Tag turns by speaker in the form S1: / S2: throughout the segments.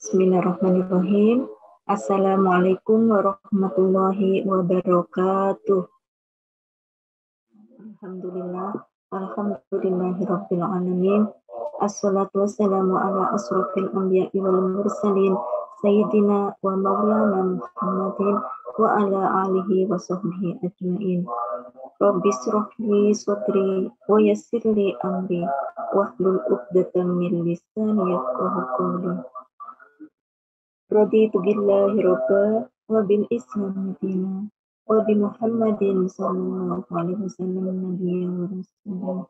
S1: Bismillahirrahmanirrahim. Assalamualaikum warahmatullahi wabarakatuh. Alhamdulillahirabbil alamin. Assalatu wassalamu ala asrofil anbiya'i wal mursalin sayyidina wa maulana Muhammadin wa ala alihi wa sahbihi ajma'in. Rabbi shrah li sadri wa yassir li amri wahlul 'uqdatam min lisani yafqahu qawli. Raditu billahi rabba wa bil islam dina wa bi Muhammadin sallallahu alaihi wasallam nabiyyan wa rasulah.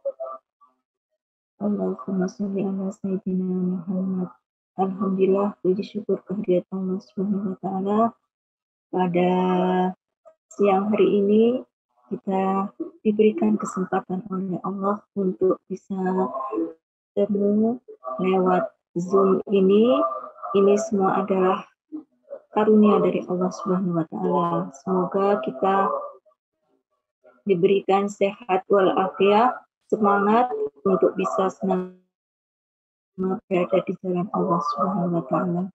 S1: Allahumma sholli ala sayyidina Muhammad. Alhamdulillah, puji syukur kehadirat Allah Subhanahu wa taala. Pada siang hari ini kita diberikan kesempatan oleh Allah untuk bisa bertemu lewat Zoom ini. Ini semua adalah karunia dari Allah Subhanahu wa taala. Semoga kita diberikan sehat walafiat, semangat untuk bisa senang berada di jalan Allah Subhanahu wa taala.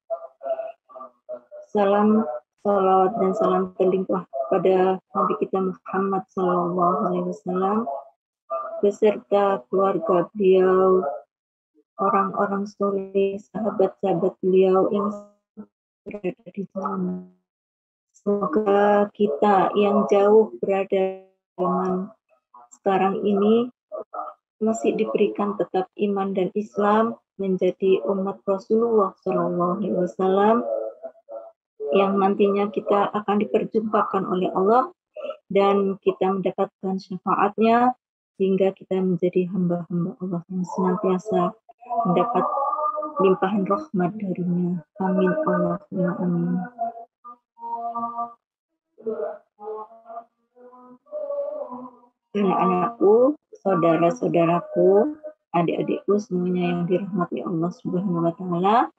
S1: Salam salawat dan salam berlimpah pada Nabi kita Muhammad sallallahu alaihi wasallam beserta keluarga beliau, orang-orang soleh, sahabat-sahabat beliau yang berada di jalan. Semoga kita yang jauh berada zaman sekarang ini masih diberikan tetap iman dan Islam, menjadi umat Rasulullah Shallallahu Alaihi Wasallam yang nantinya kita akan diperjumpakan oleh Allah dan kita mendapatkan syafaatnya hingga kita menjadi hamba-hamba Allah yang senantiasa mendapat limpahan rahmat darinya. Amin Allahumma amin. Anak-anakku, saudara-saudaraku, adik-adikku semuanya yang dirahmati Allah Subhanahu wa taala.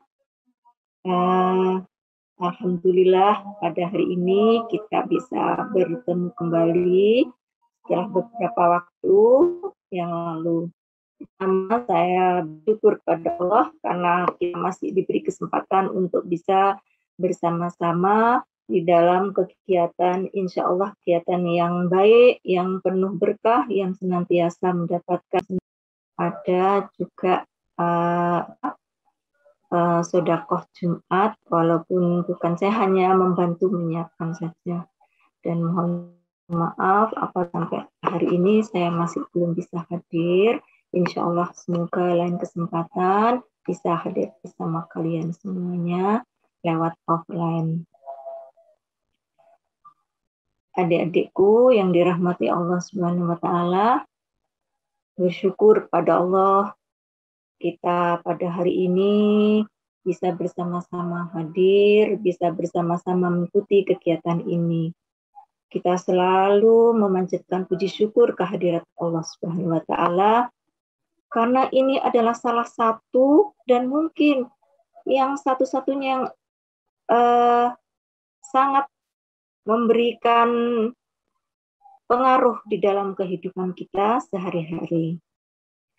S1: Alhamdulillah pada hari ini kita bisa bertemu kembali setelah beberapa waktu yang lalu. Pertama, saya bersyukur kepada Allah karena kita masih diberi kesempatan untuk bisa bersama-sama di dalam kegiatan, insya Allah kegiatan yang baik, yang penuh berkah, yang senantiasa mendapatkan. Ada juga sedekah Jumat, walaupun bukan, saya hanya membantu menyiapkan saja. Dan mohon maaf apa sampai hari ini saya masih belum bisa hadir. Insya Allah semoga lain kesempatan bisa hadir bersama kalian semuanya lewat offline. Adik-adikku yang dirahmati Allah Subhanahu wa taala, bersyukur pada Allah kita pada hari ini bisa bersama-sama hadir, bisa bersama-sama mengikuti kegiatan ini. Kita selalu memanjatkan puji syukur kehadirat Allah Subhanahu wa taala karena ini adalah salah satu dan mungkin yang satu-satunya yang sangat memberikan pengaruh di dalam kehidupan kita sehari-hari.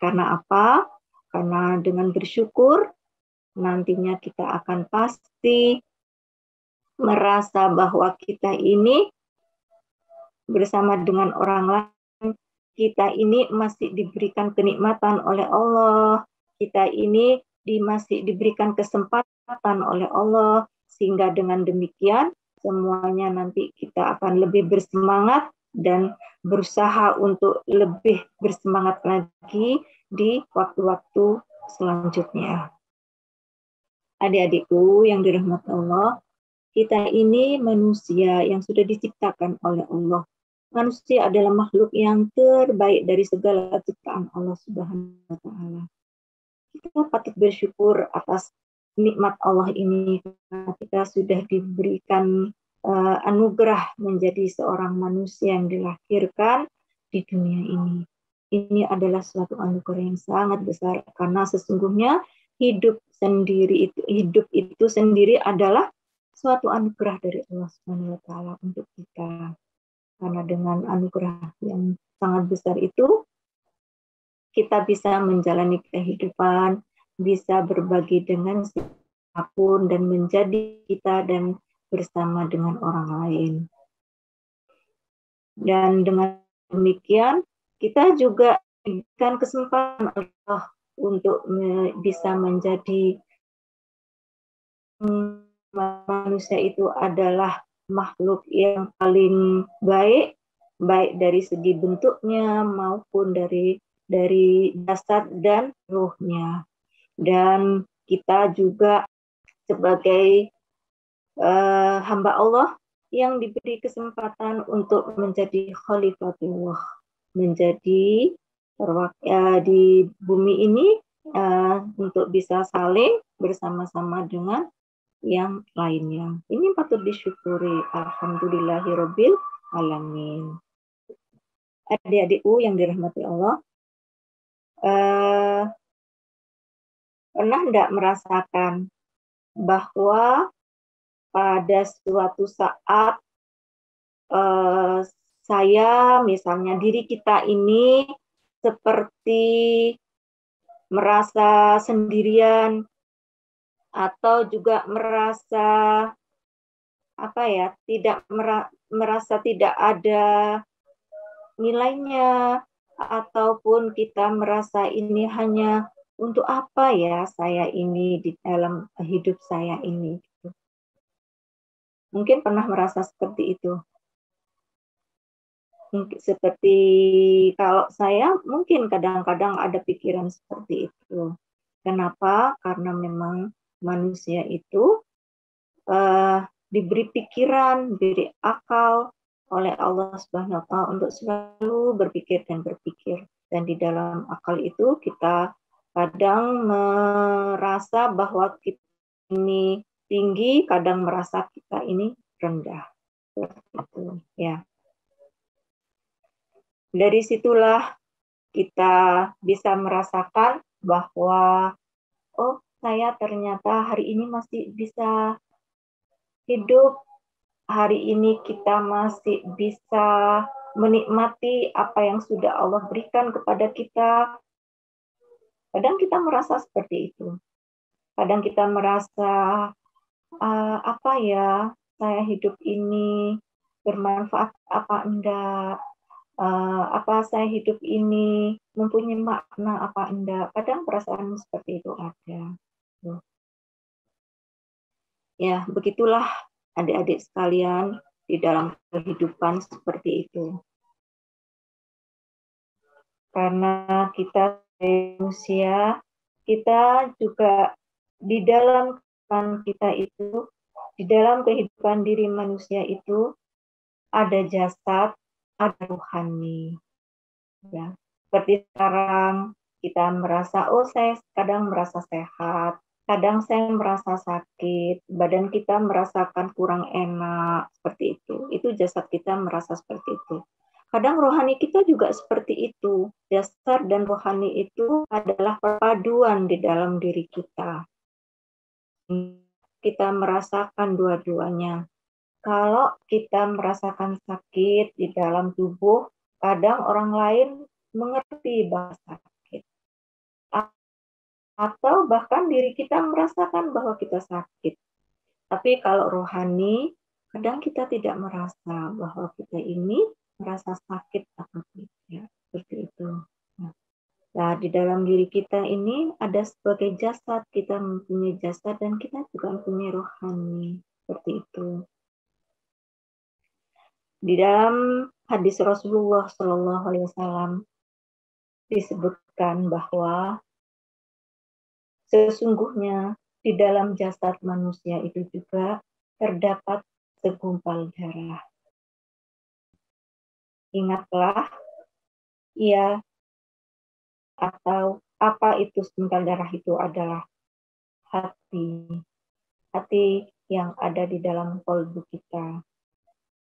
S1: Karena apa? Karena dengan bersyukur nantinya kita akan pasti merasa bahwa kita ini bersama dengan orang lain, kita ini masih diberikan kenikmatan oleh Allah, kita ini masih diberikan kesempatan oleh Allah, sehingga dengan demikian semuanya nanti kita akan lebih bersemangat dan berusaha untuk lebih bersemangat lagi di waktu-waktu selanjutnya. Adik-adikku yang dirahmati Allah, kita ini manusia yang sudah diciptakan oleh Allah. Manusia adalah makhluk yang terbaik dari segala ciptaan Allah Subhanahu wa taala. Kita patut bersyukur atas nikmat Allah ini karena kita sudah diberikan anugerah menjadi seorang manusia yang dilahirkan di dunia ini. Ini adalah suatu anugerah yang sangat besar karena sesungguhnya hidup itu sendiri adalah suatu anugerah dari Allah Subhanahu wa taala untuk kita. Karena dengan anugerah yang sangat besar itu, kita bisa menjalani kehidupan, bisa berbagi dengan apapun dan menjadi kita dan bersama dengan orang lain. Dan dengan demikian kita juga diberikan kesempatan Allah untuk bisa menjadi manusia itu adalah makhluk yang paling baik dari segi bentuknya maupun dari jasad dan ruhnya. Dan kita juga sebagai hamba Allah yang diberi kesempatan untuk menjadi Khalifatullah, menjadi di bumi ini untuk bisa saling bersama-sama dengan yang lainnya. Ini patut disyukuri. Alhamdulillahirabbil alamin. Adik-adikku yang dirahmati Allah, pernah tidak merasakan bahwa pada suatu saat saya, misalnya diri kita ini seperti merasa sendirian atau juga merasa merasa tidak ada nilainya, ataupun kita merasa ini hanya untuk apa ya saya ini di dalam hidup saya ini. Mungkin pernah merasa seperti itu. Seperti kalau saya mungkin kadang-kadang ada pikiran seperti itu. Kenapa? Karena memang manusia itu diberi pikiran, diberi akal oleh Allah Subhanahu wa Ta'ala untuk selalu berpikir dan berpikir. Dan di dalam akal itu kita kadang merasa bahwa kita ini tinggi, kadang merasa kita ini rendah. Gitu, ya. Dari situlah kita bisa merasakan bahwa oh, saya ternyata hari ini masih bisa hidup, hari ini kita masih bisa menikmati apa yang sudah Allah berikan kepada kita. Kadang kita merasa seperti itu. Kadang kita merasa apa ya, saya hidup ini bermanfaat apa enggak, apa saya hidup ini mempunyai makna apa enggak. Kadang perasaan seperti itu ada. Ya, begitulah adik-adik sekalian di dalam kehidupan seperti itu. Karena kita manusia, kita juga di dalam kehidupan kita itu, di dalam kehidupan diri manusia itu ada jasad, ada rohani. Ya, seperti sekarang kita merasa, oh saya kadang merasa sehat, kadang saya merasa sakit, badan kita merasakan kurang enak, seperti itu. Itu jasad kita merasa seperti itu. Kadang rohani kita juga seperti itu. Jasad dan rohani itu adalah perpaduan di dalam diri kita. Kita merasakan dua-duanya. Kalau kita merasakan sakit di dalam tubuh, kadang orang lain mengerti bahasa sakit. Atau bahkan diri kita merasakan bahwa kita sakit. Tapi kalau rohani, kadang kita tidak merasa bahwa kita ini merasa sakit atau tidak. Seperti itu. Nah, di dalam diri kita ini ada sebagai jasad, kita mempunyai jasad dan kita juga mempunyai rohani. Seperti itu. Di dalam hadis Rasulullah SAW disebutkan bahwa sesungguhnya di dalam jasad manusia itu juga terdapat segumpal darah. Ingatlah, ia atau apa itu segumpal darah itu adalah hati. Hati yang ada di dalam kalbu kita.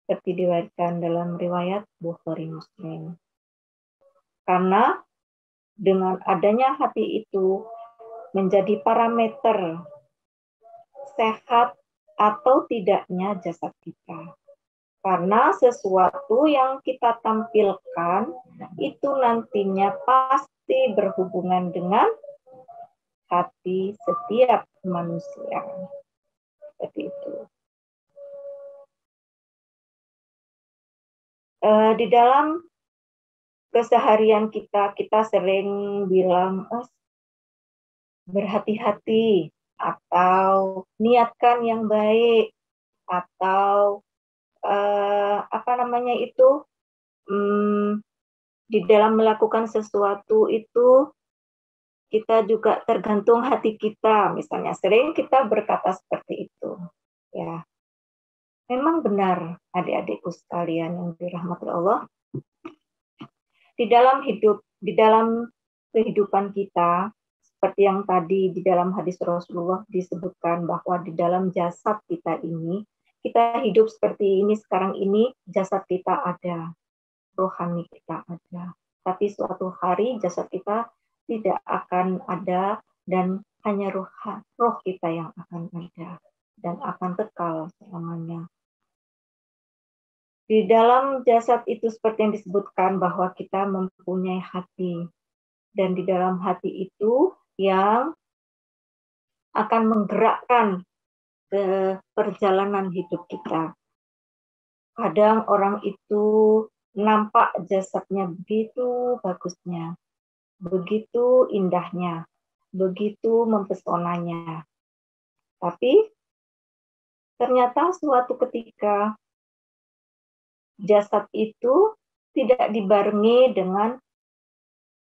S1: Seperti diriwayatkan dalam riwayat Bukhari Muslim. Karena dengan adanya hati itu menjadi parameter sehat atau tidaknya jasad kita. Karena sesuatu yang kita tampilkan itu nantinya pasti berhubungan dengan hati setiap manusia. Seperti itu. Di dalam keseharian kita sering bilang berhati-hati atau niatkan yang baik atau di dalam melakukan sesuatu itu kita juga tergantung hati kita. Misalnya sering kita berkata seperti itu. Ya, memang benar adik-adikku sekalian yang dirahmati Allah. Di dalam kehidupan kita, seperti yang tadi di dalam hadis Rasulullah disebutkan bahwa di dalam jasad kita ini, kita hidup seperti ini sekarang ini, jasad kita ada, rohani kita ada. Tapi suatu hari jasad kita tidak akan ada dan hanya roh kita yang akan ada dan akan kekal selamanya. Di dalam jasad itu seperti yang disebutkan bahwa kita mempunyai hati. Dan di dalam hati itu yang akan menggerakkan ke perjalanan hidup kita. Kadang orang itu nampak jasadnya begitu bagusnya, begitu indahnya, begitu mempesonanya. Tapi ternyata suatu ketika jasad itu tidak dibarengi dengan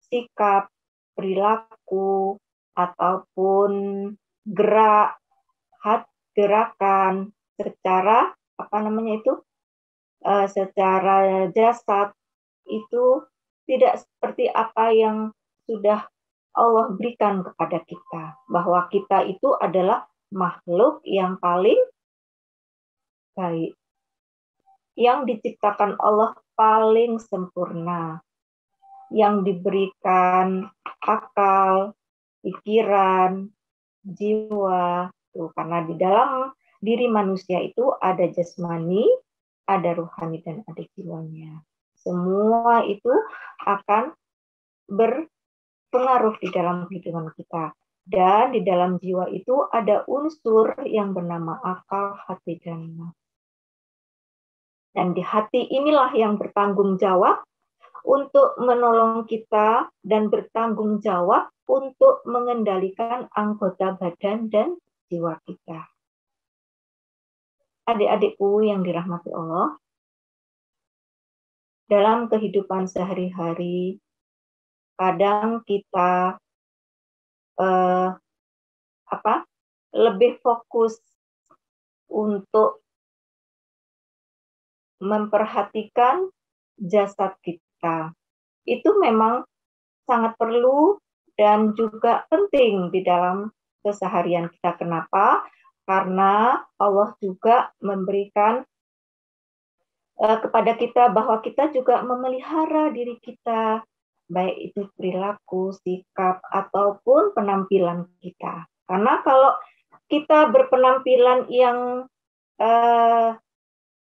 S1: sikap, perilaku, ataupun gerakan secara secara jasad itu tidak seperti apa yang sudah Allah berikan kepada kita, bahwa kita itu adalah makhluk yang paling baik, yang diciptakan Allah paling sempurna, yang diberikan akal, pikiran, jiwa. Tuh, karena di dalam diri manusia itu ada jasmani, ada rohani, dan ada jiwanya. Semua itu akan berpengaruh di dalam kehidupan kita. Dan di dalam jiwa itu ada unsur yang bernama akal, hati, dan nafsu. Dan di hati inilah yang bertanggung jawab untuk menolong kita dan bertanggung jawab untuk mengendalikan anggota badan dan jiwa kita. Adik-adikku yang dirahmati Allah, dalam kehidupan sehari-hari, kadang kita lebih fokus untuk memperhatikan jasad kita. Itu memang sangat perlu dan juga penting di dalam keseharian kita. Kenapa? Karena Allah juga memberikan kepada kita bahwa kita juga memelihara diri kita, baik itu perilaku, sikap, ataupun penampilan kita. Karena kalau kita berpenampilan yang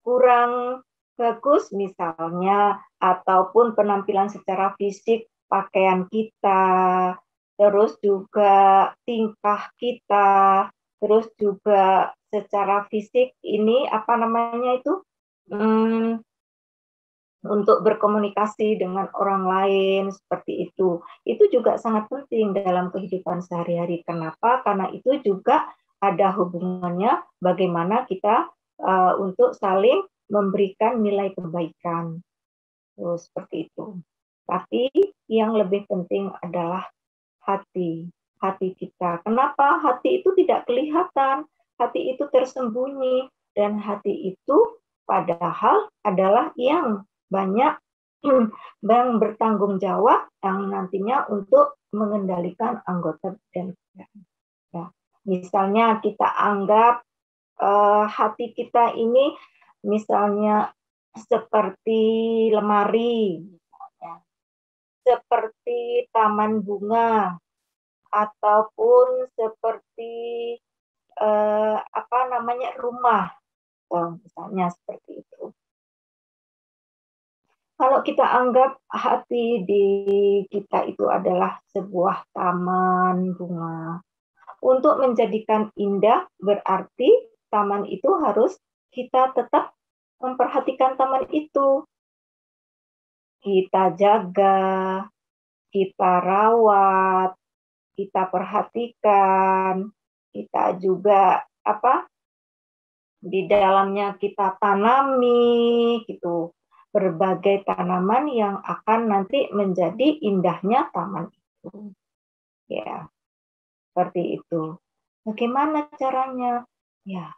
S1: kurang bagus misalnya, ataupun penampilan secara fisik, pakaian kita, terus juga tingkah kita, terus juga secara fisik ini untuk berkomunikasi dengan orang lain seperti itu juga sangat penting dalam kehidupan sehari-hari. Kenapa? Karena itu juga ada hubungannya bagaimana kita untuk saling memberikan nilai kebaikan. Seperti itu. Tapi yang lebih penting adalah hati kita. Kenapa? Hati itu tidak kelihatan, hati itu tersembunyi, dan hati itu padahal adalah yang banyak yang bertanggung jawab yang nantinya untuk mengendalikan anggota badan kita. Ya. Misalnya kita anggap hati kita ini misalnya seperti lemari, seperti taman bunga, ataupun seperti rumah, misalnya seperti itu. Kalau kita anggap hati di kita itu adalah sebuah taman bunga, untuk menjadikan indah berarti taman itu harus kita tetap memperhatikan taman itu. Kita jaga, kita rawat, kita perhatikan, kita juga di dalamnya kita tanami gitu berbagai tanaman yang akan nanti menjadi indahnya taman itu. Ya, seperti itu. Bagaimana caranya? Ya,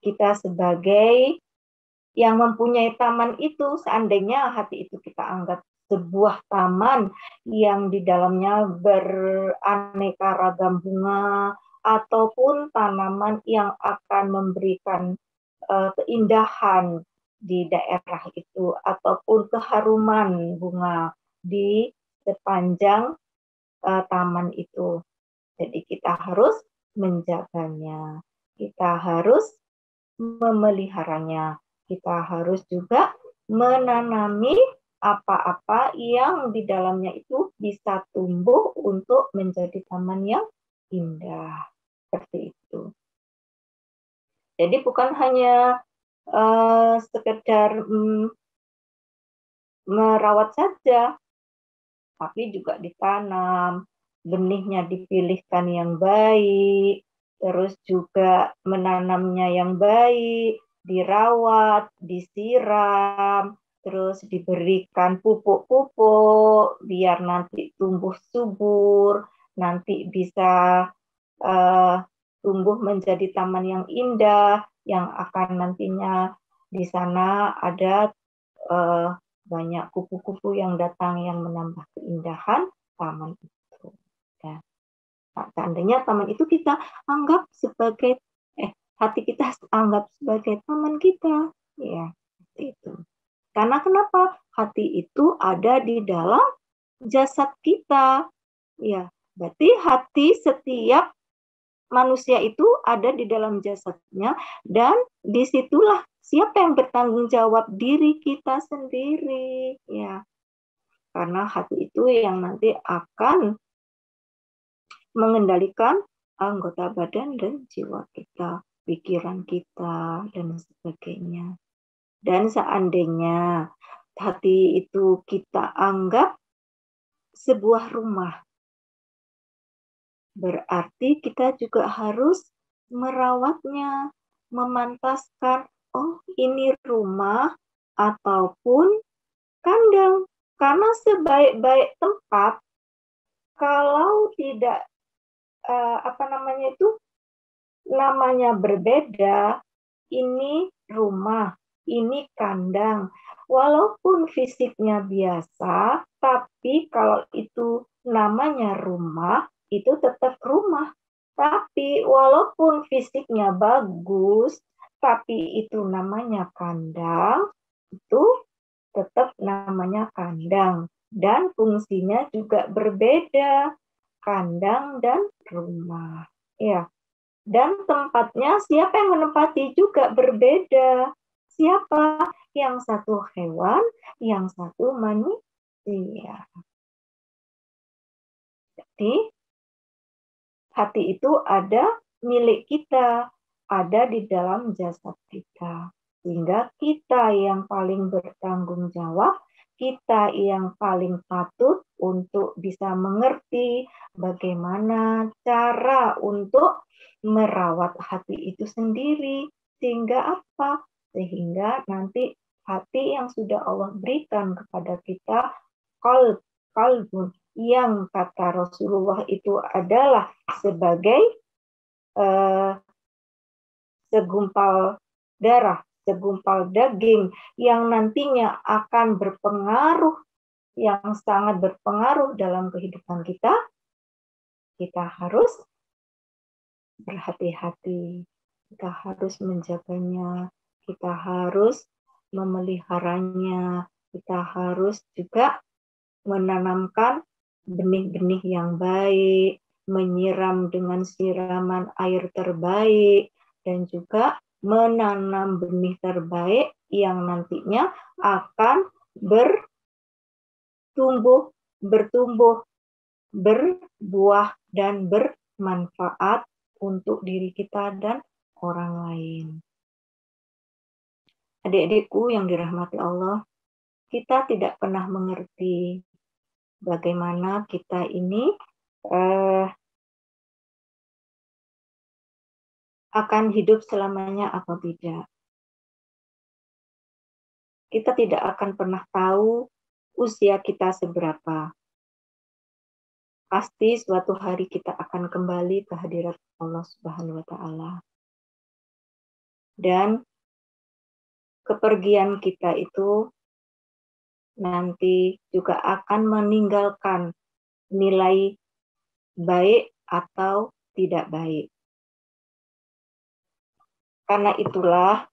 S1: kita sebagai yang mempunyai taman itu, seandainya hati itu kita anggap sebuah taman yang di dalamnya beraneka ragam bunga, ataupun tanaman yang akan memberikan keindahan di daerah itu, ataupun keharuman bunga di sepanjang taman itu. Jadi kita harus menjaganya, kita harus memeliharanya, kita harus juga menanami apa-apa yang di dalamnya itu bisa tumbuh untuk menjadi taman yang indah. Seperti itu. Jadi bukan hanya sekedar merawat saja, tapi juga ditanam, benihnya dipilihkan yang baik, terus juga menanamnya yang baik, dirawat, disiram, terus diberikan pupuk-pupuk biar nanti tumbuh subur, nanti bisa tumbuh menjadi taman yang indah, yang akan nantinya di sana ada banyak kupu-kupu yang datang yang menambah keindahan taman itu. Ya. Nah, seandainya taman itu kita anggap sebagai hati kita anggap sebagai taman kita, ya itu. Karena kenapa? Hati itu ada di dalam jasad kita, ya. Berarti hati setiap manusia itu ada di dalam jasadnya, dan disitulah siapa yang bertanggung jawab? Diri kita sendiri, ya. Karena hati itu yang nanti akan mengendalikan anggota badan dan jiwa kita, pikiran kita, dan sebagainya. Dan seandainya hati itu kita anggap sebuah rumah, berarti kita juga harus merawatnya, memantaskan, oh ini rumah ataupun kandang. Karena sebaik-baik tempat, kalau tidak namanya berbeda, ini rumah, ini kandang. Walaupun fisiknya biasa, tapi kalau itu namanya rumah, itu tetap rumah. Tapi walaupun fisiknya bagus, tapi itu namanya kandang, itu tetap namanya kandang. Dan fungsinya juga berbeda, kandang dan rumah. Ya. Dan tempatnya siapa yang menempati juga berbeda. Siapa? Yang satu hewan, yang satu manusia. Jadi hati itu ada milik kita, ada di dalam jasad kita. Sehingga kita yang paling bertanggung jawab, kita yang paling patut untuk bisa mengerti bagaimana cara untuk merawat hati itu sendiri. Sehingga apa? Sehingga nanti hati yang sudah Allah berikan kepada kita, qalbun, yang kata Rasulullah itu adalah sebagai segumpal darah, segumpal daging yang nantinya akan berpengaruh, yang sangat berpengaruh dalam kehidupan kita, kita harus berhati-hati, kita harus menjaganya, kita harus memeliharanya, kita harus juga menanamkan benih-benih yang baik, menyiram dengan siraman air terbaik, dan juga menanam benih terbaik yang nantinya akan bertumbuh, berbuah, dan bermanfaat untuk diri kita dan orang lain. Adik-adikku yang dirahmati Allah, kita tidak pernah mengerti bagaimana kita ini akan hidup selamanya atau tidak. Kita tidak akan pernah tahu usia kita seberapa. Pasti suatu hari kita akan kembali ke hadirat Allah Subhanahu wa Ta'ala. Dan kepergian kita itu nanti juga akan meninggalkan nilai baik atau tidak baik. Karena itulah,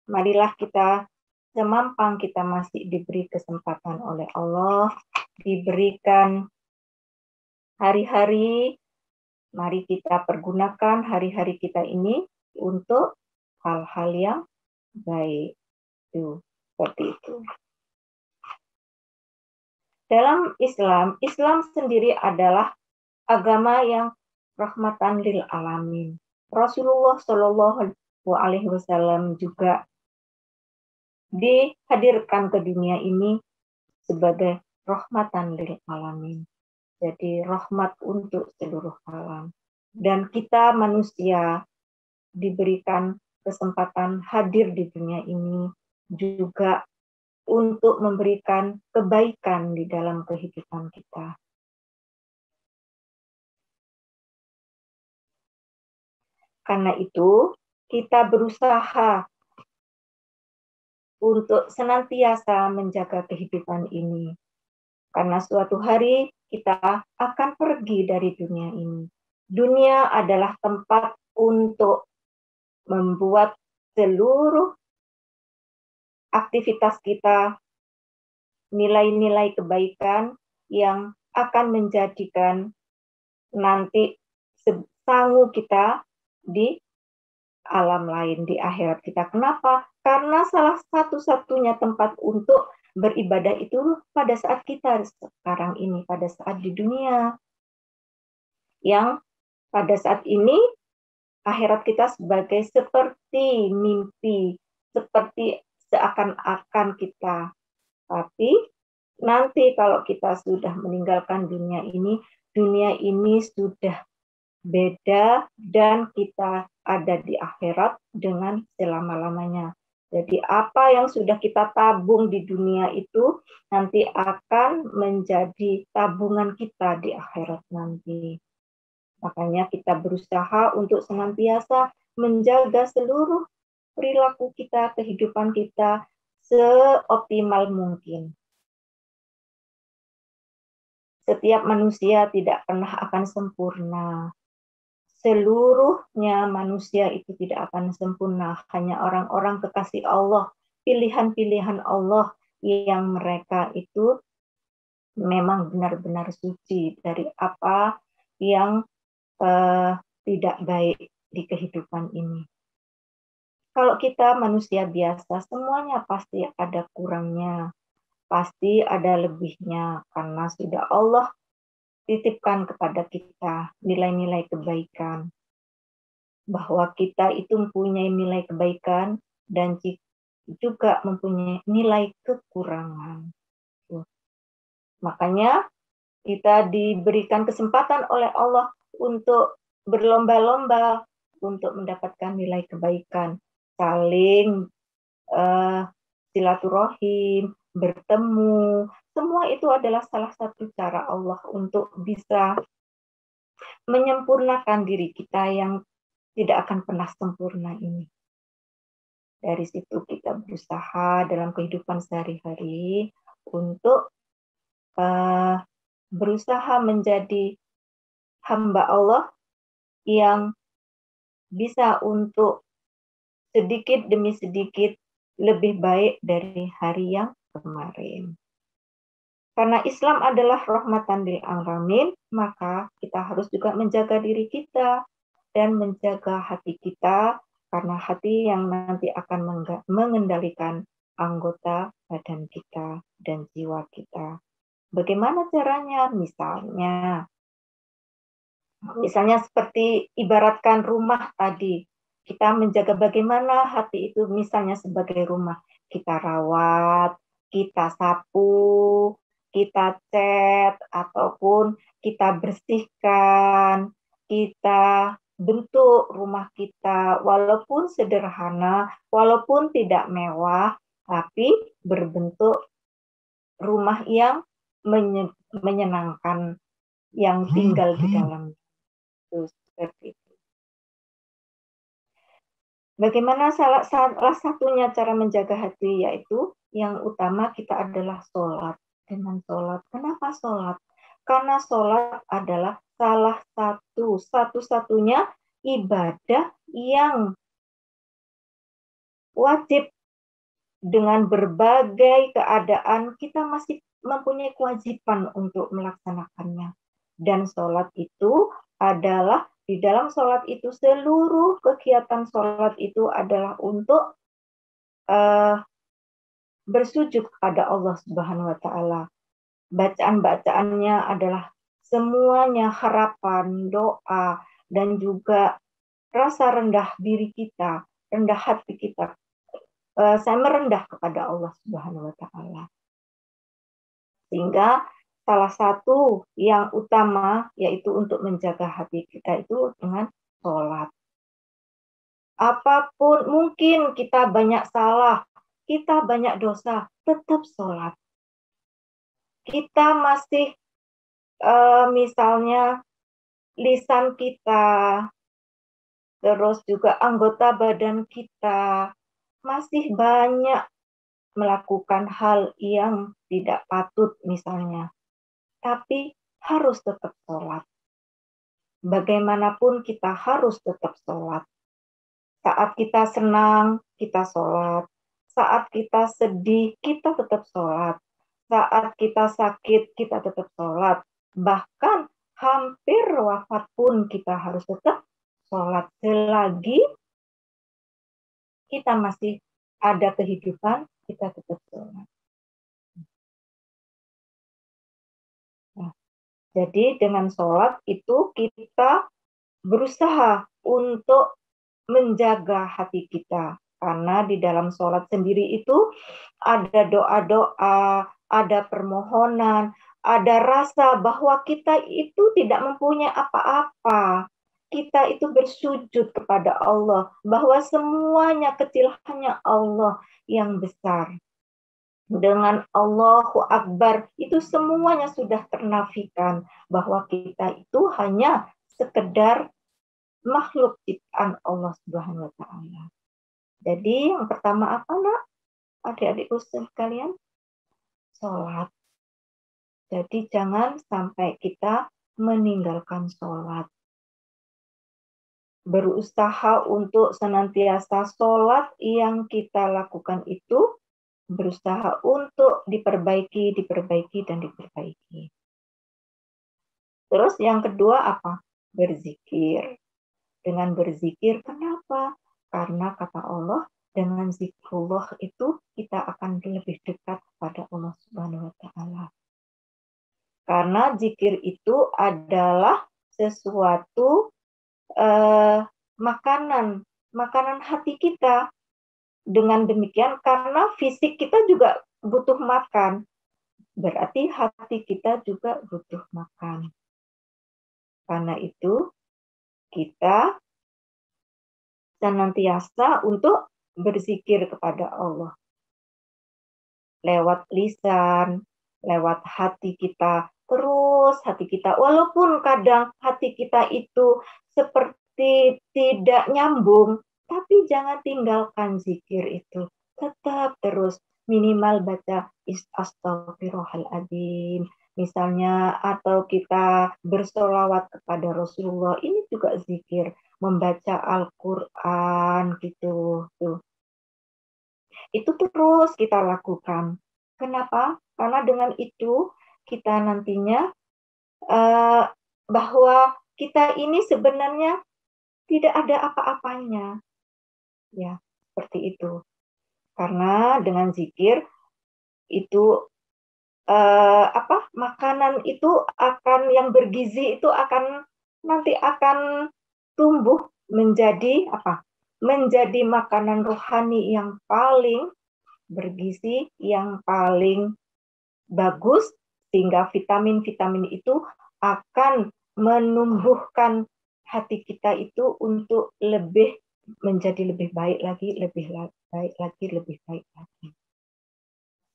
S1: marilah kita semampang kita masih diberi kesempatan oleh Allah, diberikan hari-hari, mari kita pergunakan hari-hari kita ini untuk hal-hal yang baik. Seperti itu. Dalam Islam, Islam sendiri adalah agama yang rahmatan lil alamin. Rasulullah Shallallahu Alaihi Wasallam juga dihadirkan ke dunia ini sebagai rahmatan lil alamin. Jadi rahmat untuk seluruh alam. Dan kita manusia diberikan kesempatan hadir di dunia ini juga untuk memberikan kebaikan di dalam kehidupan kita. Karena itu, kita berusaha untuk senantiasa menjaga kehidupan ini. Karena suatu hari kita akan pergi dari dunia ini. Dunia adalah tempat untuk membuat seluruh aktivitas kita, nilai-nilai kebaikan yang akan menjadikan nanti sangu kita di alam lain, di akhirat kita. Kenapa? Karena salah satu-satunya tempat untuk beribadah itu pada saat kita sekarang ini, pada saat di dunia. Yang pada saat ini, akhirat kita sebagai seperti mimpi, seperti seakan-akan kita. Tapi nanti kalau kita sudah meninggalkan dunia ini sudah beda dan kita ada di akhirat dengan selama-lamanya. Jadi apa yang sudah kita tabung di dunia itu nanti akan menjadi tabungan kita di akhirat nanti. Makanya kita berusaha untuk senantiasa menjaga seluruh perilaku kita, kehidupan kita seoptimal mungkin. Setiap manusia tidak pernah akan sempurna. Seluruhnya manusia itu tidak akan sempurna. Hanya orang-orang kekasih Allah, pilihan-pilihan Allah yang mereka itu memang benar-benar suci dari apa yang tidak baik di kehidupan ini. Kalau kita manusia biasa, semuanya pasti ada kurangnya, pasti ada lebihnya, karena sudah Allah titipkan kepada kita nilai-nilai kebaikan. Bahwa kita itu mempunyai nilai kebaikan dan juga mempunyai nilai kekurangan. Makanya kita diberikan kesempatan oleh Allah untuk berlomba-lomba untuk mendapatkan nilai kebaikan. Saling silaturahim, bertemu, semua itu adalah salah satu cara Allah untuk bisa menyempurnakan diri kita yang tidak akan pernah sempurna ini. Dari situ kita berusaha dalam kehidupan sehari-hari untuk berusaha menjadi hamba Allah yang bisa untuk sedikit demi sedikit lebih baik dari hari yang kemarin. Karena Islam adalah rahmatan lil alamin, maka kita harus juga menjaga diri kita dan menjaga hati kita, karena hati yang nanti akan mengendalikan anggota badan kita dan jiwa kita. Bagaimana caranya? Misalnya seperti ibaratkan rumah tadi, kita menjaga bagaimana hati itu misalnya sebagai rumah. Kita rawat, kita sapu, kita cat, ataupun kita bersihkan, kita bentuk rumah kita, walaupun sederhana, walaupun tidak mewah, tapi berbentuk rumah yang menyenangkan, yang tinggal di dalam. Seperti itu. Bagaimana salah satunya cara menjaga hati, yaitu yang utama kita adalah sholat. Dengan sholat. Kenapa sholat? Karena sholat adalah salah satu-satunya ibadah yang wajib. Dengan berbagai keadaan kita masih mempunyai kewajiban untuk melaksanakannya. Dan sholat itu adalah, di dalam sholat itu seluruh kegiatan sholat itu adalah untuk bersujud kepada Allah Subhanahu wa Ta'ala. Bacaan-bacaannya adalah semuanya harapan, doa, dan juga rasa rendah diri kita, rendah hati kita. Saya merendah kepada Allah Subhanahu wa Ta'ala. Sehingga salah satu yang utama yaitu untuk menjaga hati kita itu dengan sholat. Apapun, mungkin kita banyak salah, kita banyak dosa, tetap sholat. Kita masih misalnya lisan kita, terus juga anggota badan kita masih banyak melakukan hal yang tidak patut misalnya. Tapi harus tetap sholat. Bagaimanapun kita harus tetap sholat. Saat kita senang, kita sholat. Saat kita sedih, kita tetap sholat. Saat kita sakit, kita tetap sholat. Bahkan hampir wafat pun kita harus tetap sholat. Selagi kita masih ada kehidupan, kita tetap sholat. Nah, jadi dengan sholat itu kita berusaha untuk menjaga hati kita. Karena di dalam sholat sendiri itu ada doa-doa, ada permohonan, ada rasa bahwa kita itu tidak mempunyai apa-apa. Kita itu bersujud kepada Allah, bahwa semuanya kecil hanya Allah yang besar. Dengan Allahu Akbar, itu semuanya sudah ternafikan, bahwa kita itu hanya sekedar makhluk ciptaan Allah Subhanahu wa Ta'ala. Jadi yang pertama apa, Nak? Adik-adikku sekalian, sholat. Jadi jangan sampai kita meninggalkan sholat. Berusaha untuk senantiasa sholat yang kita lakukan itu berusaha untuk diperbaiki. Terus yang kedua apa? Berzikir. Dengan berzikir, kenapa? Karena kata Allah, dengan zikrullah itu kita akan lebih dekat kepada Allah Subhanahu wa Ta'ala. Karena zikir itu adalah sesuatu makanan hati kita. Dengan demikian, karena fisik kita juga butuh makan, berarti hati kita juga butuh makan. Karena itu, kita senantiasa untuk berzikir kepada Allah. Lewat lisan, lewat hati kita, terus hati kita. Walaupun kadang hati kita itu seperti tidak nyambung, tapi jangan tinggalkan zikir itu. Tetap terus minimal baca astaghfirullahaladzim misalnya, atau kita bersolawat kepada Rasulullah, ini juga zikir, membaca Al-Quran gitu tuh. Itu terus kita lakukan. Kenapa? Karena dengan itu kita nantinya bahwa kita ini sebenarnya tidak ada apa-apanya. Ya, seperti itu. Karena dengan zikir itu makanan itu akan yang bergizi itu akan nanti akan tumbuh menjadi menjadi makanan rohani yang paling bergizi, yang paling bagus, sehingga vitamin-vitamin itu akan menumbuhkan hati kita itu untuk menjadi lebih baik lagi, lebih baik lagi, lebih baik lagi.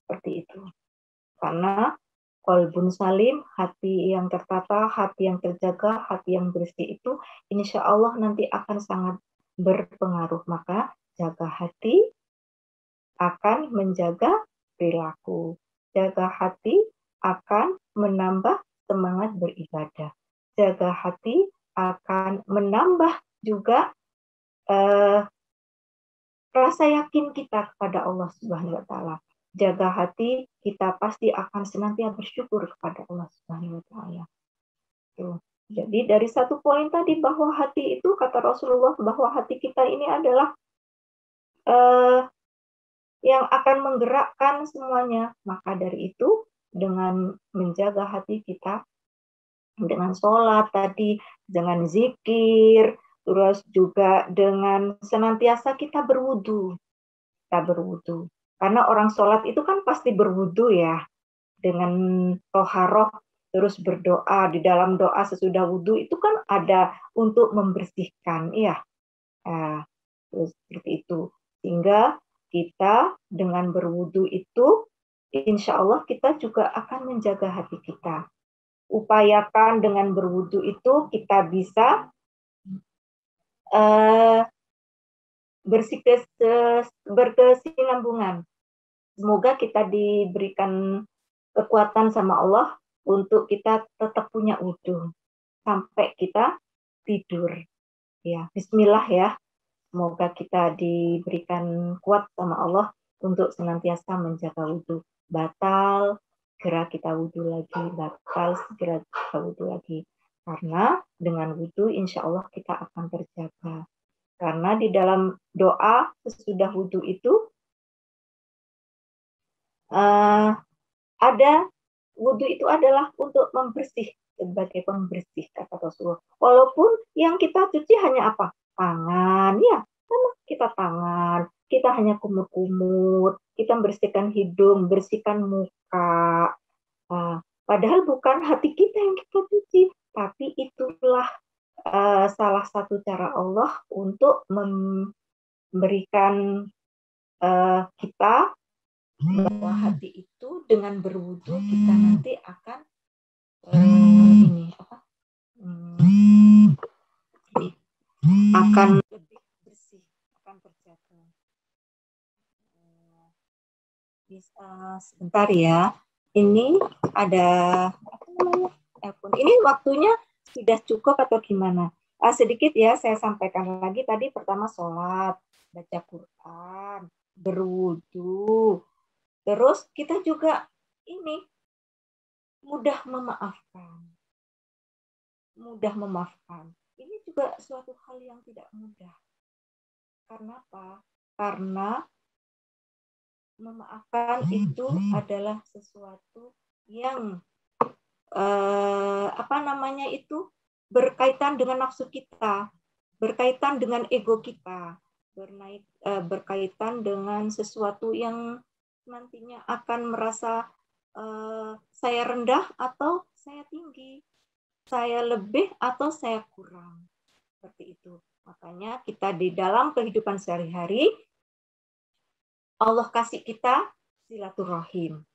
S1: Seperti itu. Karena qalbun salim, hati yang tertata, hati yang terjaga, hati yang bersih itu insya Allah nanti akan sangat berpengaruh. Maka jaga hati akan menjaga perilaku. Jaga hati akan menambah semangat beribadah. Jaga hati akan menambah juga rasa yakin kita kepada Allah Subhanahu wa taala. Jaga hati, kita pasti akan senantiasa bersyukur kepada Allah Subhanahu wa taala. Jadi dari satu poin tadi bahwa hati itu kata Rasulullah bahwa hati kita ini adalah yang akan menggerakkan semuanya. Maka dari itu dengan menjaga hati kita dengan sholat tadi, dengan zikir, terus juga dengan senantiasa kita berwudu. Karena orang sholat itu kan pasti berwudu ya, dengan toharoh, terus berdoa. Di dalam doa sesudah wudu itu kan ada untuk membersihkan, ya. Terus seperti itu. Sehingga kita dengan berwudu itu, insya Allah kita juga akan menjaga hati kita. Upayakan dengan berwudu itu kita bisa berkesinambungan. Semoga kita diberikan kekuatan sama Allah untuk kita tetap punya wudu sampai kita tidur. Ya, Bismillah ya. Semoga kita diberikan kuat sama Allah untuk senantiasa menjaga wudu. Batal, segera kita wudu lagi. Batal, segera kita wudu lagi. Karena dengan wudu insya Allah kita akan terjaga. Karena di dalam doa sesudah wudu itu ada wudu itu adalah untuk membersih, sebagai pembersih kata Rasulullah. Walaupun yang kita cuci hanya apa? Tangan, ya. Karena kita tangan, kita hanya kumur-kumur, kita membersihkan hidung, bersihkan muka. Padahal bukan hati kita yang kita cuci, tapi itulah salah satu cara Allah untuk memberikan kita bahwa hati itu dengan berwudu kita nanti akan akan lebih bersih, akan terjaga. Bisa sebentar ya. Ini ada ini waktunya sudah cukup atau gimana? Sedikit ya saya sampaikan lagi tadi. Pertama sholat, baca Quran, berwudu. Terus kita juga ini mudah memaafkan. Ini juga suatu hal yang tidak mudah. Karena apa? Karena memaafkan itu adalah sesuatu yang berkaitan dengan nafsu kita, berkaitan dengan ego kita, berkaitan dengan sesuatu yang nantinya akan merasa saya rendah atau saya tinggi, saya lebih atau saya kurang. Seperti itu. Makanya kita di dalam kehidupan sehari-hari Allah kasih kita silaturahim.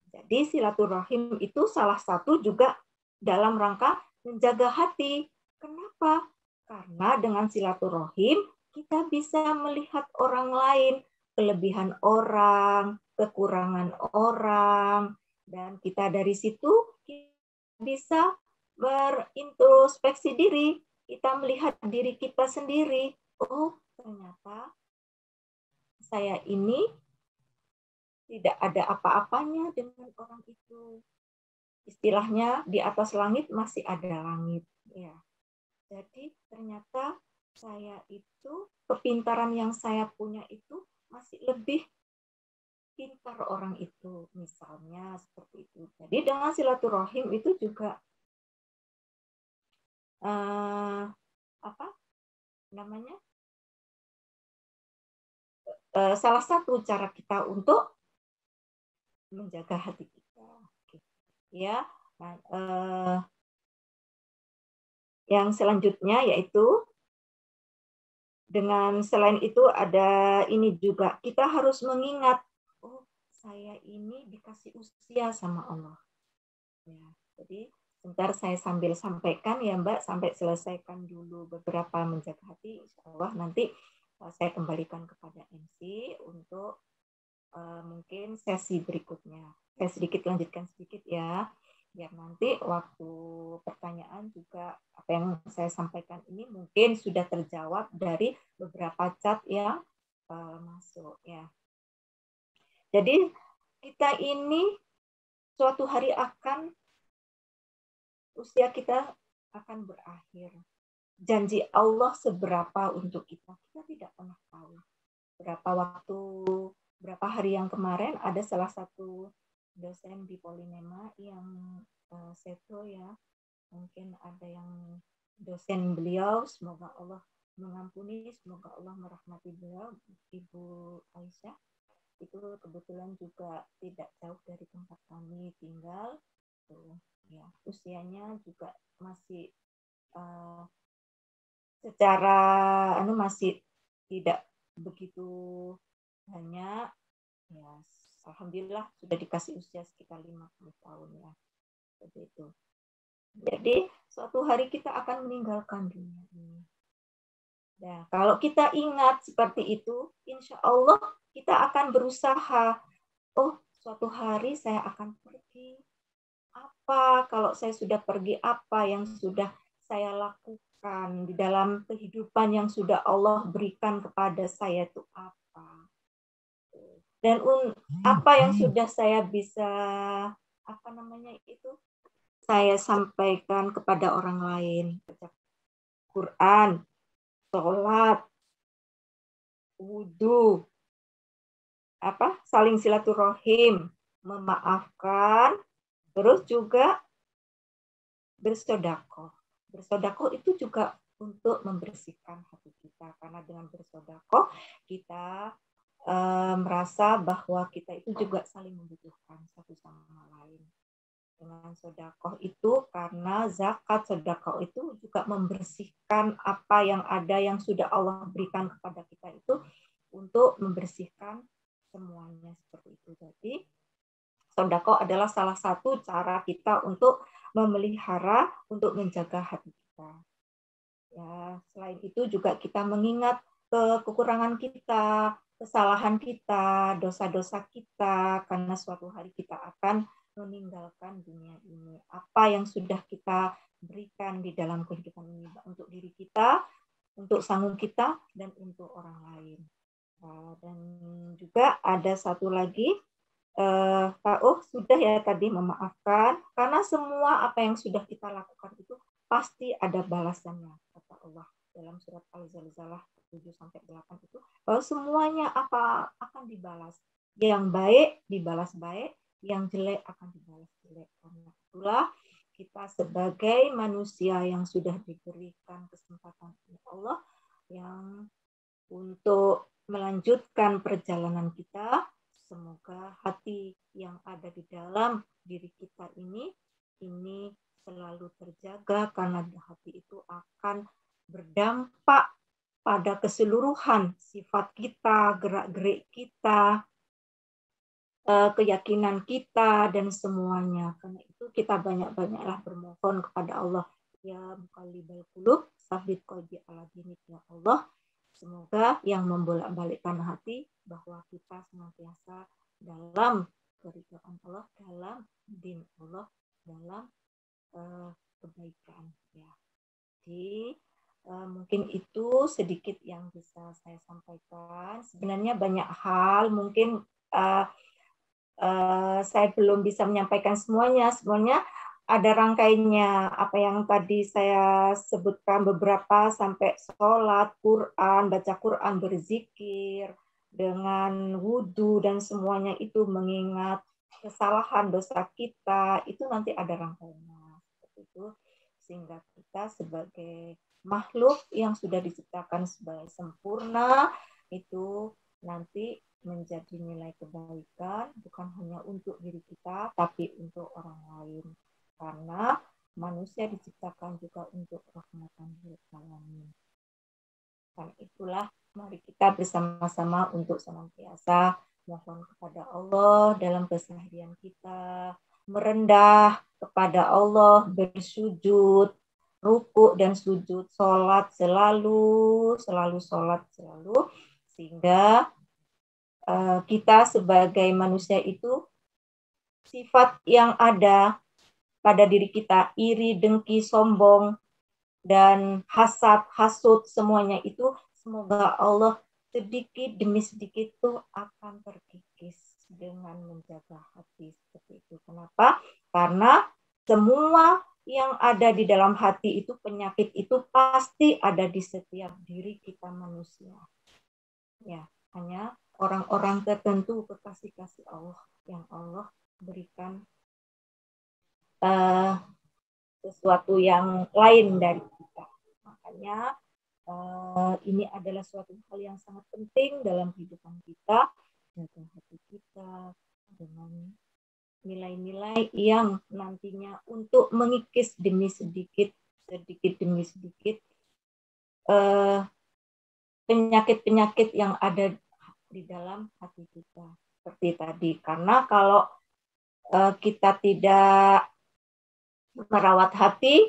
S1: Jadi silaturahim itu salah satu juga dalam rangka menjaga hati. Kenapa? Karena dengan silaturahim kita bisa melihat orang lain, kelebihan orang, kekurangan orang, dan kita dari situ bisa berintrospeksi diri. Kita melihat diri kita sendiri. Oh, ternyata saya ini tidak ada apa-apanya dengan orang itu. Istilahnya di atas langit masih ada langit. Ya. Jadi ternyata saya itu, kepintaran yang saya punya itu masih lebih pintar orang itu, misalnya seperti itu. Jadi dengan silaturahim itu juga apa namanya, salah satu cara kita untuk menjaga hati kita, ya. Nah, yang selanjutnya yaitu dengan selain itu ada ini juga, kita harus mengingat, oh saya ini dikasih usia sama Allah. Ya, jadi sebentar saya sambil sampaikan ya Mbak, sampai selesaikan dulu beberapa menjaga hati, insya Allah nanti saya kembalikan kepada MC untuk mungkin sesi berikutnya. Saya sedikit lanjutkan sedikit ya, biar nanti waktu pertanyaan juga apa yang saya sampaikan ini mungkin sudah terjawab dari beberapa chat yang masuk ya. Jadi kita ini suatu hari usia kita akan berakhir. Janji Allah seberapa untuk kita tidak pernah tahu. Berapa hari yang kemarin ada salah satu dosen di Polinema yang Seto ya, mungkin ada yang dosen beliau, semoga Allah mengampuni, semoga Allah merahmati beliau, Ibu Aisyah, itu kebetulan juga tidak jauh dari tempat kami tinggal, tuh ya, usianya juga masih secara masih tidak begitu banyak ya, alhamdulillah sudah dikasih usia sekitar 50 tahun ya, seperti itu. Jadi suatu hari kita akan meninggalkan dunia ini. Nah, kalau kita ingat seperti itu, insya Allah kita akan berusaha, oh suatu hari saya akan pergi, apa kalau saya sudah pergi, apa yang sudah saya lakukan di dalam kehidupan yang sudah Allah berikan kepada saya itu apa, dan apa yang sudah saya bisa saya sampaikan kepada orang lain, baca Quran, sholat, wudhu, saling silaturahim, memaafkan, terus juga bersedekah. Bersedekah itu juga untuk membersihkan hati kita, karena dengan bersedekah kita merasa bahwa kita itu juga saling membutuhkan satu sama lain. Dengan sedekah itu, karena zakat sedekah itu juga membersihkan apa yang ada yang sudah Allah berikan kepada kita itu, untuk membersihkan semuanya seperti itu. Jadi sedekah adalah salah satu cara kita untuk memelihara, untuk menjaga hati kita. Ya, selain itu juga kita mengingat kekurangan kita, kesalahan kita, dosa-dosa kita, karena suatu hari kita akan meninggalkan dunia ini. Apa yang sudah kita berikan di dalam kehidupan ini untuk diri kita, untuk sanggung kita, dan untuk orang lain. Dan juga ada satu lagi, sudah ya tadi memaafkan, karena semua apa yang sudah kita lakukan itu pasti ada balasannya, kata Allah dalam surat Al-Zalzalah 7-8 itu, bahwa semuanya apa akan dibalas. Yang baik dibalas baik, yang jelek akan dibalas jelek. Karena itulah kita sebagai manusia yang sudah diberikan kesempatan oleh Allah yang untuk melanjutkan perjalanan kita, semoga hati yang ada di dalam diri kita ini selalu terjaga, karena hati itu akan berdampak pada keseluruhan sifat kita, gerak-gerik kita, keyakinan kita, dan semuanya. Karena itu kita banyak-banyaklah bermohon kepada Allah. Ya muqallibal qulub, tsabbit qalbi ala dinik, ya Allah. Semoga yang membolak-balikkan hati, bahwa kita senantiasa dalam keridhaan Allah, dalam din Allah, dalam kebaikan. Ya. Jadi mungkin itu sedikit yang bisa saya sampaikan. Sebenarnya banyak hal, mungkin saya belum bisa menyampaikan semuanya. Semuanya ada rangkaiannya, apa yang tadi saya sebutkan beberapa, sampai sholat, Quran, baca Quran, berzikir, dengan wudhu dan semuanya itu mengingat kesalahan dosa kita, itu nanti ada rangkaiannya. Seperti itu. Sehingga kita sebagai makhluk yang sudah diciptakan sebagai sempurna, itu nanti menjadi nilai kebaikan, bukan hanya untuk diri kita, tapi untuk orang lain. Karena manusia diciptakan juga untuk rahmatan lil alamin. Dan itulah, mari kita bersama-sama untuk senantiasa mohon kepada Allah dalam keseharian kita, merendah kepada Allah, bersujud, rukuk dan sujud, sholat selalu sholat selalu, sehingga kita sebagai manusia itu sifat yang ada pada diri kita, iri, dengki, sombong, dan hasad, hasut, semuanya itu semoga Allah sedikit demi sedikit tuh akan terkikis dengan menjaga hati seperti itu. Kenapa? Karena semua yang ada di dalam hati itu, penyakit itu pasti ada di setiap diri kita manusia. Ya, hanya orang-orang tertentu kekasih-kasih Allah yang Allah berikan sesuatu yang lain dari kita. Makanya ini adalah suatu hal yang sangat penting dalam kehidupan kita, jaga hati kita dengan nilai-nilai yang nantinya untuk mengikis demi sedikit demi sedikit penyakit-penyakit yang ada di dalam hati kita. Seperti tadi, karena kalau kita tidak merawat hati,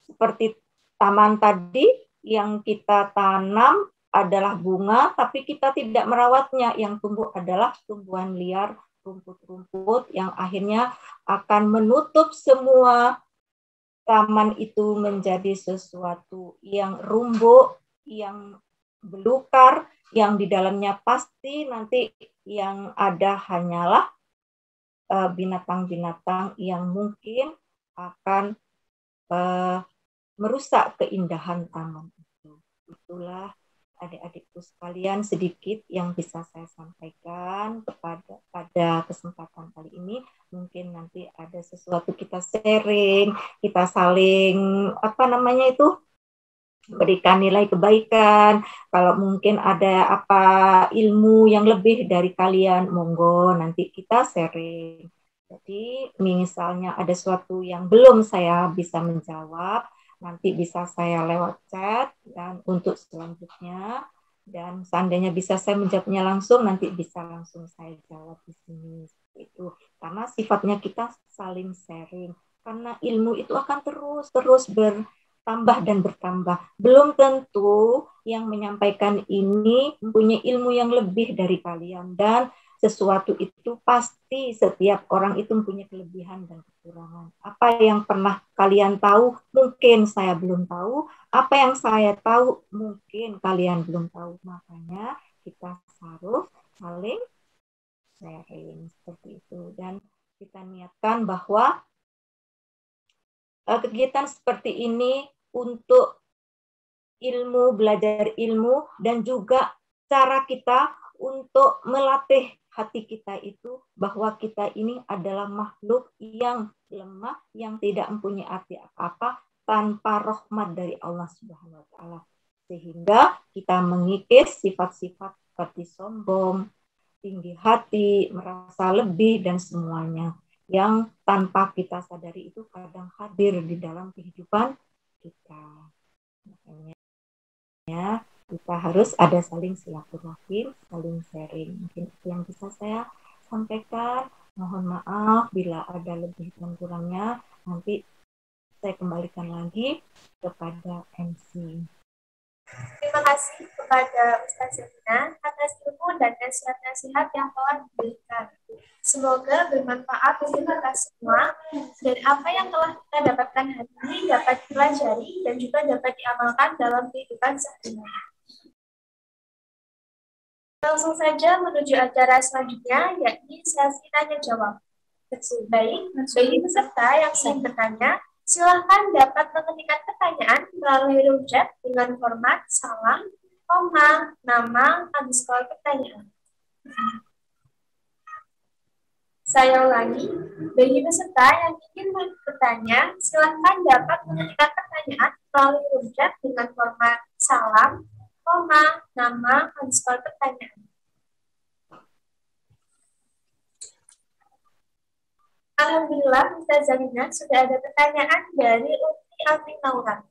S1: seperti taman tadi yang kita tanam adalah bunga, tapi kita tidak merawatnya, yang tumbuh adalah tumbuhan liar, rumput-rumput yang akhirnya akan menutup semua taman itu menjadi sesuatu yang rumbuk, yang belukar, yang di dalamnya pasti nanti yang ada hanyalah binatang-binatang yang mungkin akan merusak keindahan taman itu. Itulah adik-adikku sekalian sedikit yang bisa saya sampaikan pada kesempatan kali ini. Mungkin nanti ada sesuatu kita sharing, kita saling berikan nilai kebaikan. Kalau mungkin ada ilmu yang lebih dari kalian, monggo nanti kita sharing. Jadi misalnya ada sesuatu yang belum saya bisa menjawab, nanti bisa saya lewat chat, dan untuk selanjutnya, dan seandainya bisa saya menjawabnya langsung, nanti bisa langsung saya jawab di sini. Itu karena sifatnya kita saling sharing, karena ilmu itu akan terus bertambah dan bertambah. Belum tentu yang menyampaikan ini mempunyai ilmu yang lebih dari kalian, dan sesuatu itu pasti setiap orang itu mempunyai kelebihan dan kekurangan. Apa yang pernah kalian tahu, mungkin saya belum tahu. Apa yang saya tahu, mungkin kalian belum tahu. Makanya kita harus saling sharing seperti itu. Dan kita niatkan bahwa kegiatan seperti ini untuk ilmu, belajar ilmu, dan juga cara kita untuk melatih hati kita itu bahwa kita ini adalah makhluk yang lemah, yang tidak mempunyai arti apa-apa tanpa rahmat dari Allah Subhanahu wa taala. Sehingga kita mengikis sifat-sifat seperti sombong, tinggi hati, merasa lebih, dan semuanya yang tanpa kita sadari itu kadang hadir di dalam kehidupan kita. Makanya kita harus ada saling silaturahim, saling sharing. Mungkin itu yang bisa saya sampaikan. Mohon maaf bila ada lebih dan kurangnya. Nanti saya kembalikan lagi kepada MC.
S2: Terima kasih kepada Ustaz Zafina atas ilmu dan nasihat-nasihat yang telah diberikan. Semoga bermanfaat bagi kita semua, dan apa yang telah kita dapatkan hari ini dapat dipelajari dan juga dapat diamalkan dalam kehidupan sehari-hari. Langsung saja menuju acara selanjutnya, yakni sesi tanya-jawab. Bagi peserta yang ingin bertanya, silakan dapat mengetikkan pertanyaan melalui room chat dengan format salam, koma, nama, underscore pertanyaan. Saya ulangi, bagi peserta yang ingin bertanya, silakan dapat mengetikkan pertanyaan melalui room chat dengan format salam, koma, nama, underscore pertanyaan. Alhamdulillah, Ustazah Mina, sudah ada pertanyaan dari Ukti Alvin Naura.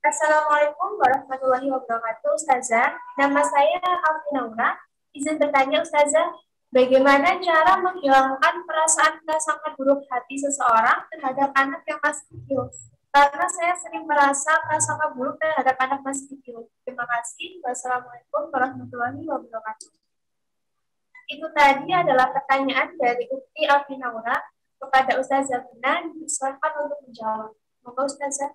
S2: Assalamualaikum warahmatullahi wabarakatuh, Ustazah. Nama saya Alvin Naura. Izin bertanya, Ustazah, bagaimana cara menghilangkan perasaan prasangka buruk hati seseorang terhadap anak yang masih kecil? Karena saya sering merasa prasangka buruk terhadap anak masih kecil. Terima kasih. Wassalamualaikum warahmatullahi wabarakatuh. Itu tadi adalah pertanyaan dari Ukti Alvinaura kepada Ustazah Mina, dipersilakan untuk menjawab. Moga Ustazah.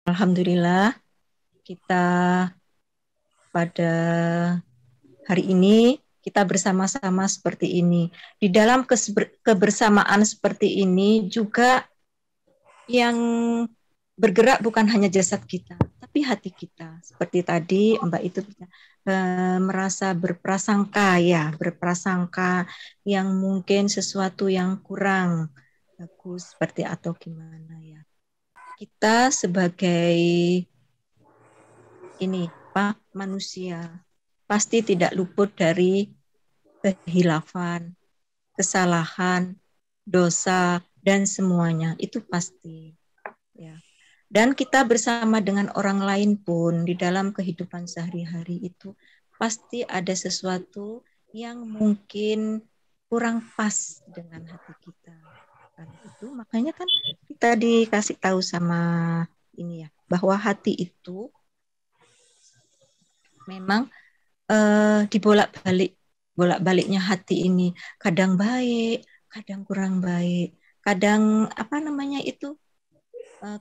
S1: Alhamdulillah, kita pada hari ini kita bersama-sama seperti ini. Di dalam kebersamaan seperti ini juga yang bergerak bukan hanya jasad kita, tapi hati kita. Seperti tadi Mbak itu merasa berprasangka yang mungkin sesuatu yang kurang bagus seperti atau gimana ya. Kita sebagai manusia pasti tidak luput dari kehilafan, kesalahan, dosa dan semuanya itu pasti ya. Dan kita bersama dengan orang lain pun di dalam kehidupan sehari-hari itu pasti ada sesuatu yang mungkin kurang pas dengan hati kita. Karena itu makanya kan kita dikasih tahu sama ini ya, bahwa hati itu memang bolak-baliknya hati ini kadang baik, kadang kurang baik, kadang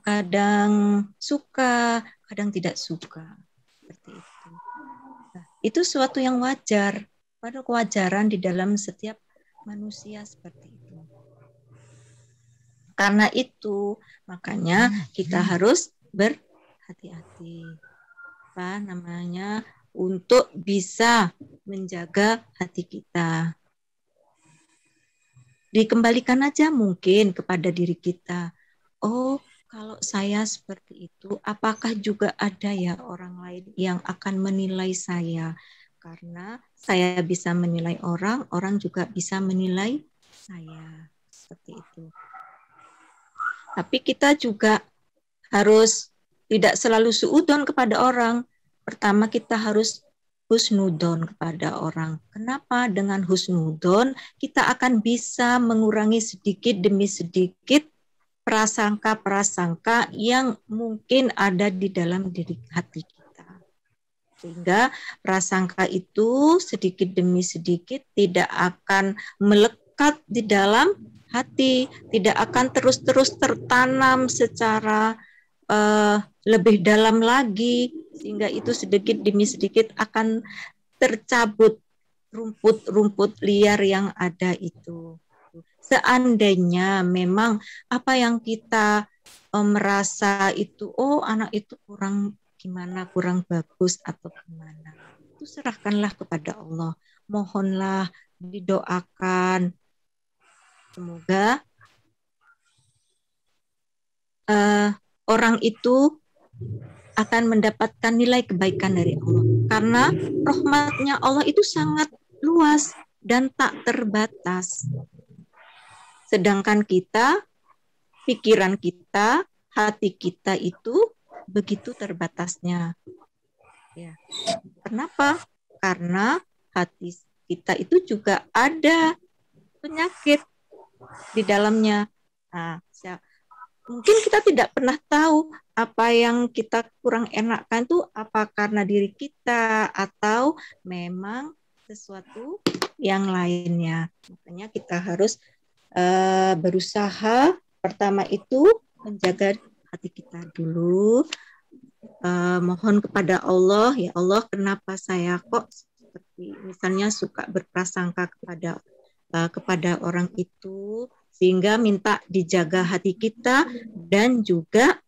S1: kadang suka, kadang tidak suka, seperti itu. Nah, itu suatu yang wajar, pada kewajaran di dalam setiap manusia seperti itu. Karena itu, makanya kita harus berhati-hati, untuk bisa menjaga hati kita. Dikembalikan aja mungkin kepada diri kita. Oh, kalau saya seperti itu, apakah juga ada ya orang lain yang akan menilai saya? Karena saya bisa menilai orang, orang juga bisa menilai saya. Seperti itu. Tapi kita juga harus tidak selalu suudzon kepada orang. Pertama kita harus husnudon kepada orang. Kenapa? Dengan husnudon kita akan bisa mengurangi sedikit demi sedikit prasangka-prasangka yang mungkin ada di dalam diri hati kita. Sehingga prasangka itu sedikit demi sedikit tidak akan melekat di dalam hati, tidak akan terus-terus tertanam secara lebih dalam lagi, sehingga itu sedikit demi sedikit akan tercabut rumput-rumput liar yang ada itu. Seandainya memang apa yang kita merasa itu, oh anak itu kurang gimana, kurang bagus atau gimana, itu serahkanlah kepada Allah. Mohonlah, didoakan. Semoga orang itu akan mendapatkan nilai kebaikan dari Allah. Karena rahmatnya Allah itu sangat luas dan tak terbatas. Sedangkan kita, pikiran kita, hati kita itu begitu terbatasnya. Ya. Kenapa? Karena hati kita itu juga ada penyakit di dalamnya. Nah, mungkin kita tidak pernah tahu apa yang kita kurang enakkan itu apa karena diri kita atau memang sesuatu yang lainnya. Makanya kita harus berusaha pertama itu menjaga hati kita dulu. Mohon kepada Allah, ya Allah, kenapa saya kok seperti misalnya suka berprasangka kepada orang itu, sehingga minta dijaga hati kita dan juga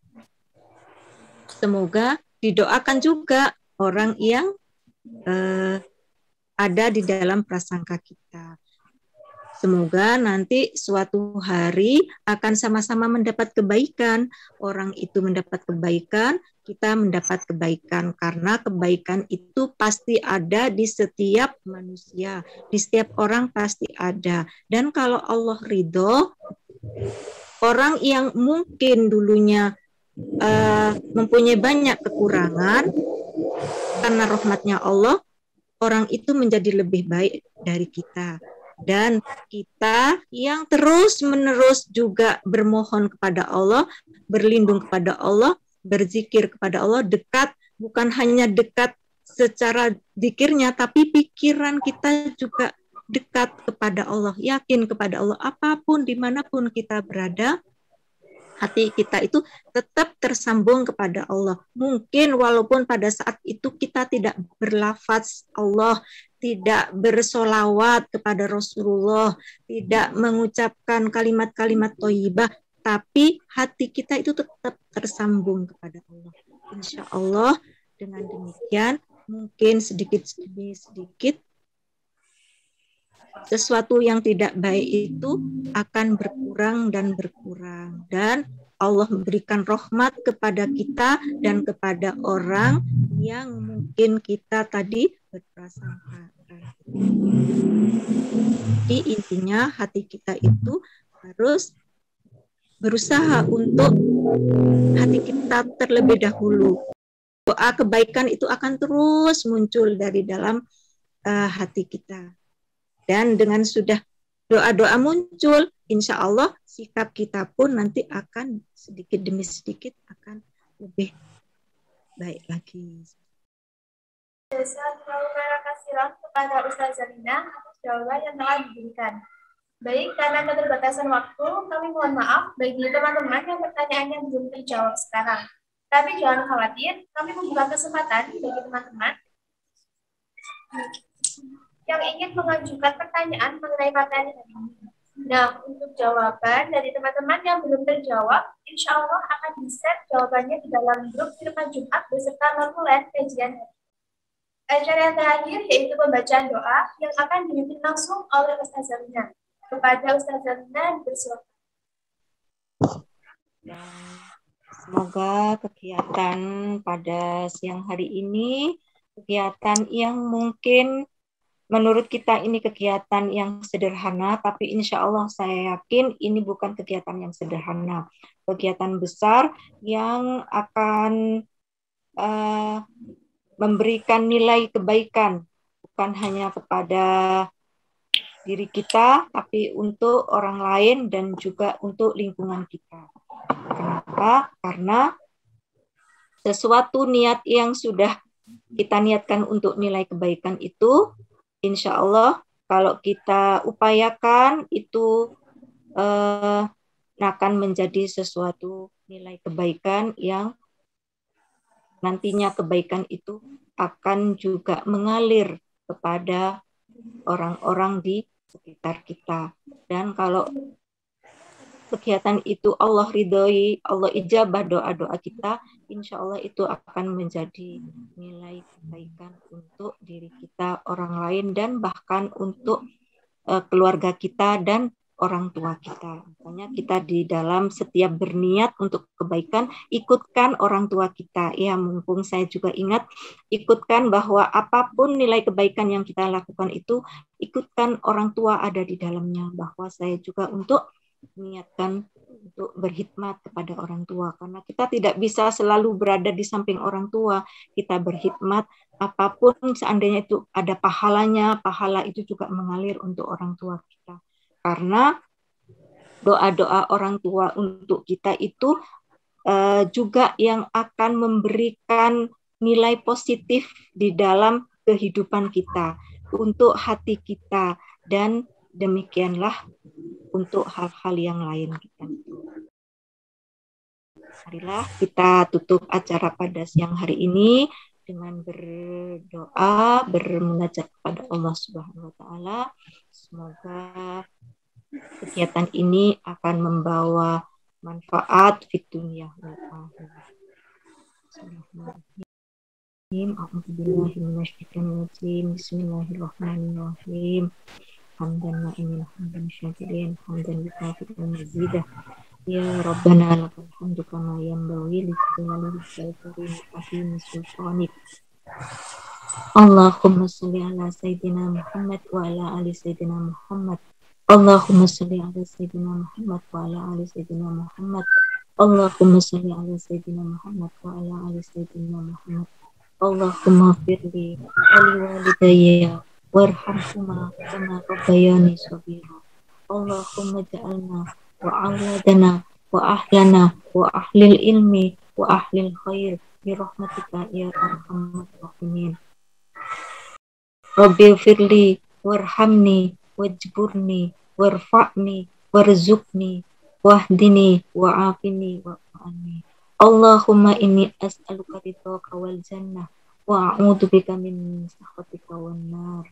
S1: semoga didoakan juga orang yang ada di dalam prasangka kita. Semoga nanti suatu hari akan sama-sama mendapat kebaikan. Orang itu mendapat kebaikan, kita mendapat kebaikan. Karena kebaikan itu pasti ada di setiap manusia. Di setiap orang pasti ada. Dan kalau Allah ridho, orang yang mungkin dulunya mempunyai banyak kekurangan, karena rahmatnya Allah, orang itu menjadi lebih baik dari kita. Dan kita yang terus-menerus juga bermohon kepada Allah, berlindung kepada Allah, berzikir kepada Allah, dekat, bukan hanya dekat secara zikirnya, tapi pikiran kita juga dekat kepada Allah, yakin kepada Allah, apapun, dimanapun kita berada, hati kita itu tetap tersambung kepada Allah. Mungkin walaupun pada saat itu kita tidak berlafaz Allah, tidak bersolawat kepada Rasulullah, tidak mengucapkan kalimat-kalimat thayyibah, tapi hati kita itu tetap tersambung kepada Allah. Insya Allah dengan demikian mungkin sedikit demi sedikit sesuatu yang tidak baik itu akan berkurang dan berkurang. Dan Allah memberikan rahmat kepada kita dan kepada orang yang mungkin kita tadi berprasangka. Jadi intinya hati kita itu harus berusaha untuk hati kita terlebih dahulu. Doa kebaikan itu akan terus muncul dari dalam hati kita. Dan dengan sudah doa-doa muncul, insya Allah sikap kita pun nanti akan sedikit demi sedikit akan lebih baik lagi.
S2: Terima kasih kepada Ustaz Zarina atas jawaban yang telah diberikan. Baik, karena keterbatasan waktu, kami mohon maaf bagi teman-teman yang pertanyaannya belum terjawab sekarang. Tapi jangan khawatir, kami membuka kesempatan bagi teman-teman yang ingin mengajukan pertanyaan mengenai materi hari ini. Nah, untuk jawaban dari teman-teman yang belum terjawab, insya Allah akan di-share jawabannya di dalam grup firman Jumat beserta notulen kajian. Acara yang terakhir yaitu pembacaan doa yang akan dipimpin langsung oleh Ustaz Zarina. Kepada Ustaz Zarina bersilakan.
S1: Semoga kegiatan pada siang hari ini, kegiatan yang mungkin menurut kita ini kegiatan yang sederhana, tapi insya Allah saya yakin ini bukan kegiatan yang sederhana. Kegiatan besar yang akan memberikan nilai kebaikan, bukan hanya kepada diri kita, tapi untuk orang lain dan juga untuk lingkungan kita. Kenapa? Karena sesuatu niat yang sudah kita niatkan untuk nilai kebaikan itu, insya Allah kalau kita upayakan itu akan menjadi sesuatu nilai kebaikan yang nantinya kebaikan itu akan juga mengalir kepada orang-orang di sekitar kita. Dan kalau kegiatan itu Allah ridhoi, Allah ijabah doa-doa kita, insya Allah itu akan menjadi nilai kebaikan untuk diri kita, orang lain, dan bahkan untuk keluarga kita dan orang tua kita. Makanya kita di dalam setiap berniat untuk kebaikan, ikutkan orang tua kita. Ya, mumpung saya juga ingat, ikutkan bahwa apapun nilai kebaikan yang kita lakukan itu, ikutkan orang tua ada di dalamnya. Bahwa saya juga untuk niatkan untuk berkhidmat kepada orang tua, karena kita tidak bisa selalu berada di samping orang tua. Kita berkhidmat apapun seandainya itu ada pahalanya, pahala itu juga mengalir untuk orang tua kita, karena doa-doa orang tua untuk kita itu juga yang akan memberikan nilai positif di dalam kehidupan kita, untuk hati kita, dan demikianlah untuk hal-hal yang lain kita. Marilah kita tutup acara pada siang hari ini dengan berdoa, bermunajat kepada Allah Subhanahu wa taala. Semoga kegiatan ini akan membawa manfaat di dunia wal akhirah. A'udzubillahi minasyaitonir rajim. Bismillahirrahmanirrahim. Hamdan na'imin hamdan syakirin hamdan yukafi'u mazidah. Ya Rabbana lakal hamdu kama yanbaghi li jalali wajhika karim azimi sultanik. Allahumma shalli ala sayyidina Muhammad wa ala ali sayyidina Muhammad. Allahumma shalli ala sayyidina Muhammad wa ala ali sayyidina Muhammad. Allahumma shalli ala sayyidina Muhammad wa ala ali sayyidina Muhammad. Allahumma firli wali walidayya warhamhuma kama rabbayani shaghira. Allahumma ja'alna wa auladana wa ahlana wa ahlil ilmi wa ahlil khair bi rahmatika ya arhamar rahimin. Rabbi firli warhamni wajburni warfa'ni warzuqni wahdini wa'afini wa'afani. Allahumma inni as'aluka ridhaka wal jannah wa a'udzu bika min sakhatika wan nar.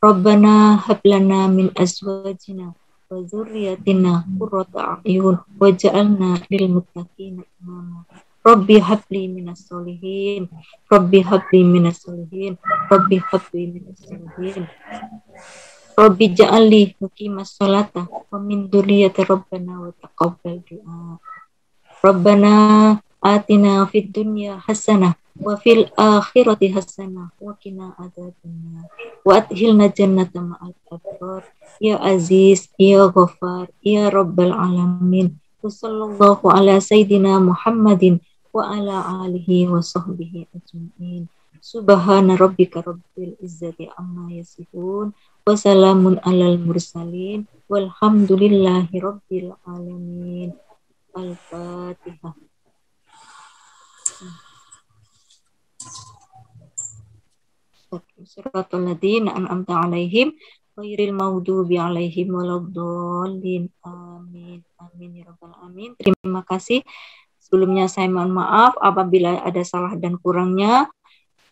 S1: Rabbana hab lana min azwajina wa dzurriyyatina qurrata a'yun waj'alna lil muttaqina imama. Rabbi habli minas solihin. Rabbi habli minas solihin. Rabbi habli minas solihin. Rabbi ja'alli muqimas sholata wa min dzurriyyati rabbana wa taqabbal du'a. Rabbana atina fid dunya hasanah wa fil akhirati hasanah wa qina adzabannar wa adkhilna jannata ma'al abrar ya aziz ya ghafar ya rabbal alamin. Sallallahu ala sayyidina Muhammadin wa ala alihi wa sahbihi ajma'in. Subhana rabbika rabbil izzati amma yasifun wa salamun alal mursalin walhamdulillahi rabbil alamin. Al-Fatihah. Siratal ladzina an'amta 'alaihim ghairil maghdubi 'alaihim waladdallin. Amin. Amin ya rabbal alamin. Terima kasih. Sebelumnya saya mohon maaf apabila ada salah dan kurangnya,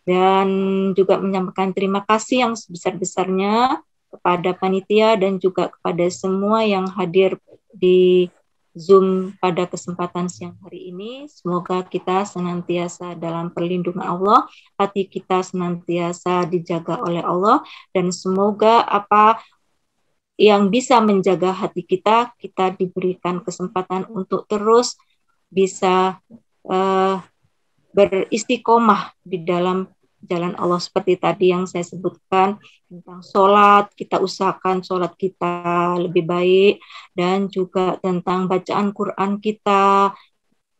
S1: dan juga menyampaikan terima kasih yang sebesar-besarnya kepada panitia dan juga kepada semua yang hadir di Zoom pada kesempatan siang hari ini. Semoga kita senantiasa dalam perlindungan Allah, hati kita senantiasa dijaga oleh Allah, dan semoga apa yang bisa menjaga hati kita, kita diberikan kesempatan untuk terus bisa beristiqomah di dalam jalan Allah. Seperti tadi yang saya sebutkan tentang sholat, kita usahakan sholat kita lebih baik, dan juga tentang bacaan Quran kita.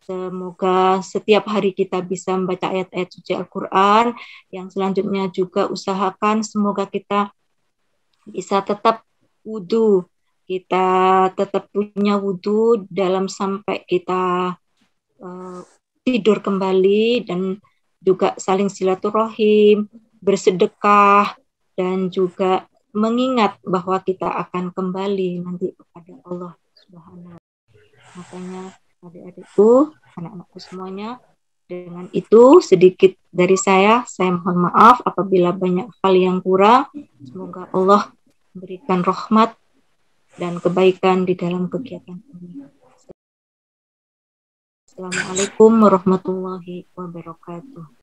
S1: Semoga setiap hari kita bisa membaca ayat-ayat suci Al-Quran. Yang selanjutnya juga usahakan semoga kita bisa tetap wudhu, kita tetap punya wudhu dalam sampai kita tidur kembali, dan juga saling silaturahim, bersedekah, dan juga mengingat bahwa kita akan kembali nanti kepada Allah Subhanahu wa Ta'ala. Makanya adik-adikku, anak-anakku semuanya, dengan itu sedikit dari saya mohon maaf apabila banyak hal yang kurang. Semoga Allah memberikan rahmat dan kebaikan di dalam kegiatan ini. Assalamualaikum warahmatullahi wabarakatuh.